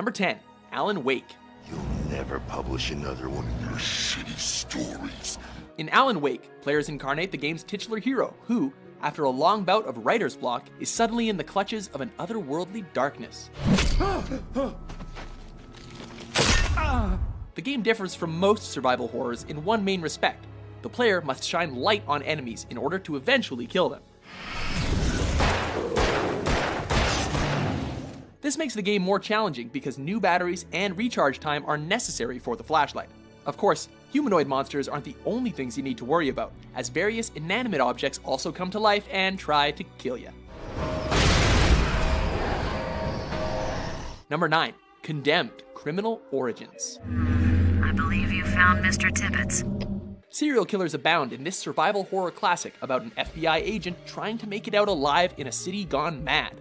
Number 10, Alan Wake. You'll never publish another one of your shitty stories. In Alan Wake, players incarnate the game's titular hero, who, after a long bout of writer's block, is suddenly in the clutches of an otherworldly darkness. The game differs from most survival horrors in one main respect. The player must shine light on enemies in order to eventually kill them. This makes the game more challenging because new batteries and recharge time are necessary for the flashlight. Of course, humanoid monsters aren't the only things you need to worry about, as various inanimate objects also come to life and try to kill you. Number 9, Condemned: Criminal Origins. I believe you found Mr. Tibbets. Serial killers abound in this survival horror classic about an FBI agent trying to make it out alive in a city gone mad.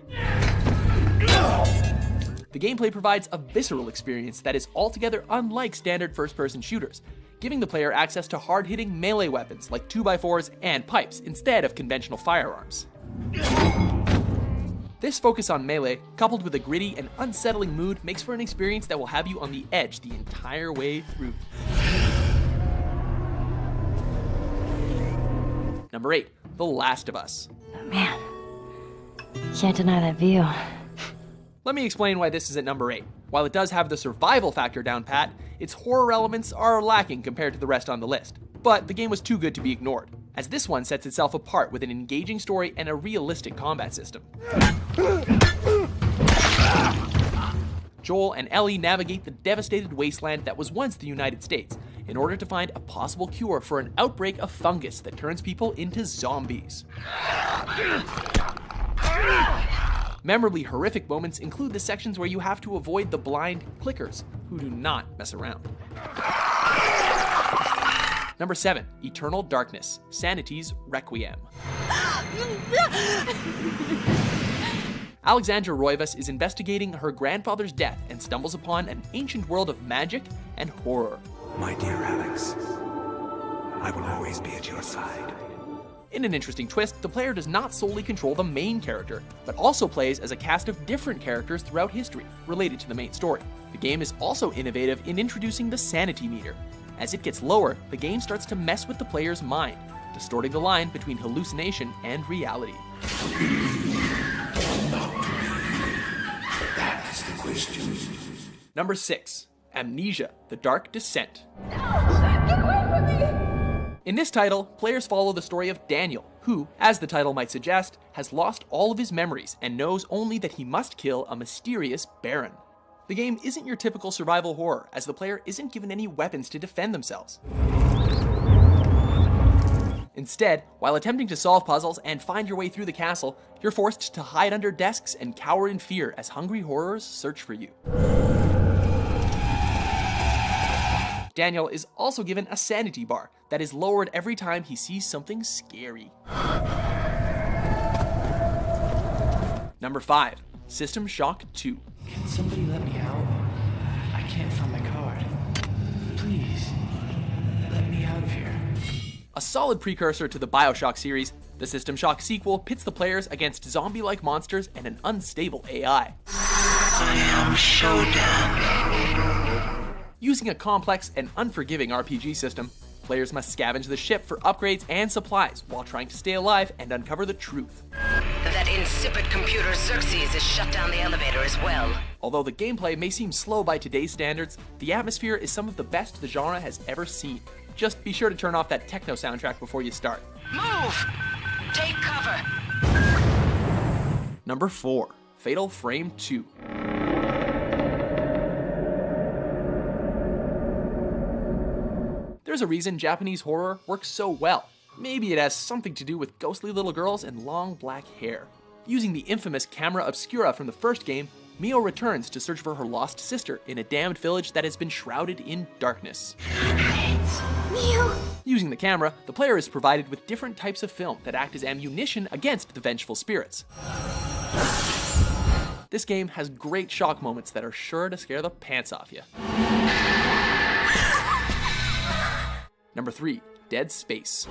The gameplay provides a visceral experience that is altogether unlike standard first-person shooters, giving the player access to hard-hitting melee weapons like 2x4s and pipes instead of conventional firearms. This focus on melee, coupled with a gritty and unsettling mood, makes for an experience that will have you on the edge the entire way through. Number 8, The Last of Us. Man, can't deny that view. Let me explain why this is at number 8. While it does have the survival factor down pat, its horror elements are lacking compared to the rest on the list. But the game was too good to be ignored, as this one sets itself apart with an engaging story and a realistic combat system. Joel and Ellie navigate the devastated wasteland that was once the United States in order to find a possible cure for an outbreak of fungus that turns people into zombies. Memorably horrific moments include the sections where you have to avoid the blind clickers, who do not mess around. Number 7, Eternal Darkness: Sanity's Requiem. Alexandra Roivas is investigating her grandfather's death and stumbles upon an ancient world of magic and horror. My dear Alex, I will always be at your side. In an interesting twist, the player does not solely control the main character, but also plays as a cast of different characters throughout history, related to the main story. The game is also innovative in introducing the sanity meter. As it gets lower, the game starts to mess with the player's mind, distorting the line between hallucination and reality. That is the question. Number 6, Amnesia: The Dark Descent. In this title, players follow the story of Daniel, who, as the title might suggest, has lost all of his memories and knows only that he must kill a mysterious Baron. The game isn't your typical survival horror, as the player isn't given any weapons to defend themselves. Instead, while attempting to solve puzzles and find your way through the castle, you're forced to hide under desks and cower in fear as hungry horrors search for you. Daniel is also given a sanity bar that is lowered every time he sees something scary. Number 5, System Shock 2. Can somebody let me out? I can't find my card. Please, let me out of here. A solid precursor to the BioShock series, the System Shock sequel pits the players against zombie-like monsters and an unstable AI. I am showdown. Using a complex and unforgiving RPG system, players must scavenge the ship for upgrades and supplies while trying to stay alive and uncover the truth. That insipid computer Xerxes has shut down the elevator as well. Although the gameplay may seem slow by today's standards, the atmosphere is some of the best the genre has ever seen. Just be sure to turn off that techno soundtrack before you start. Move! Take cover! Number 4, Fatal Frame 2. There's a reason Japanese horror works so well. Maybe it has something to do with ghostly little girls and long black hair. Using the infamous camera obscura from the first game, Mio returns to search for her lost sister in a damned village that has been shrouded in darkness. Mio! Using the camera, the player is provided with different types of film that act as ammunition against the vengeful spirits. This game has great shock moments that are sure to scare the pants off you. Number 3, Dead Space.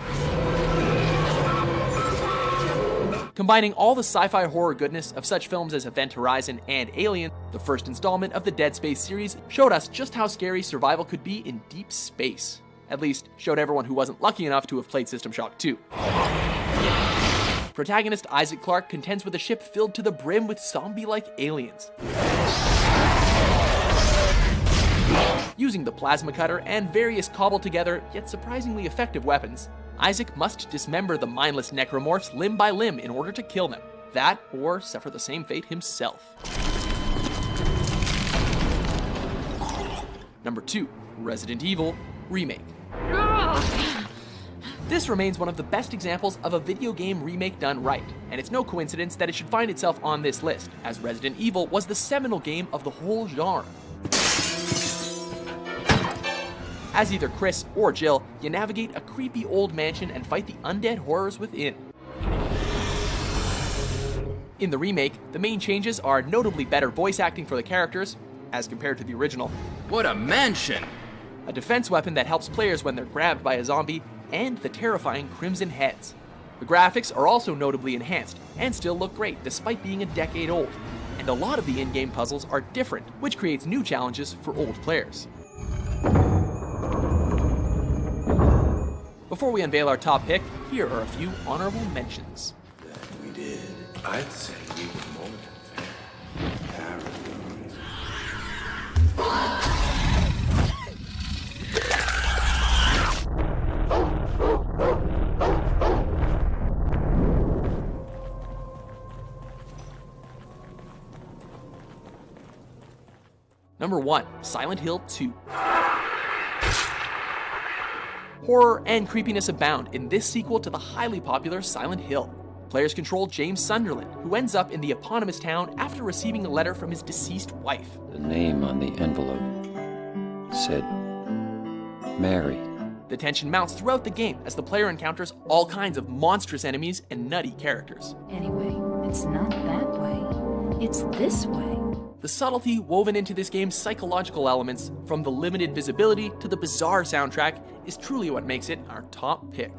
Combining all the sci-fi horror goodness of such films as Event Horizon and Alien, the first installment of the Dead Space series showed us just how scary survival could be in deep space. At least, showed everyone who wasn't lucky enough to have played System Shock 2. Protagonist Isaac Clarke contends with a ship filled to the brim with zombie-like aliens. Using the plasma cutter and various cobbled-together, yet surprisingly effective weapons, Isaac must dismember the mindless necromorphs limb by limb in order to kill them. That, or suffer the same fate himself. Number 2. Resident Evil Remake. This remains one of the best examples of a video game remake done right, and it's no coincidence that it should find itself on this list, as Resident Evil was the seminal game of the whole genre. As either Chris or Jill, you navigate a creepy old mansion and fight the undead horrors within. In the remake, the main changes are notably better voice acting for the characters, as compared to the original, What a mansion! a defense weapon that helps players when they're grabbed by a zombie, and the terrifying Crimson Heads. The graphics are also notably enhanced, and still look great despite being a decade old, and a lot of the in-game puzzles are different, which creates new challenges for old players. Before we unveil our top pick, here are a few honorable mentions. That we did. I'd say we were more than fair. Paragons. Number 1. Silent Hill 2. Horror and creepiness abound in this sequel to the highly popular Silent Hill. Players control James Sunderland, who ends up in the eponymous town after receiving a letter from his deceased wife. The name on the envelope said Mary. The tension mounts throughout the game as the player encounters all kinds of monstrous enemies and nutty characters. Anyway, it's not that way. It's this way. The subtlety woven into this game's psychological elements, from the limited visibility to the bizarre soundtrack, is truly what makes it our top pick.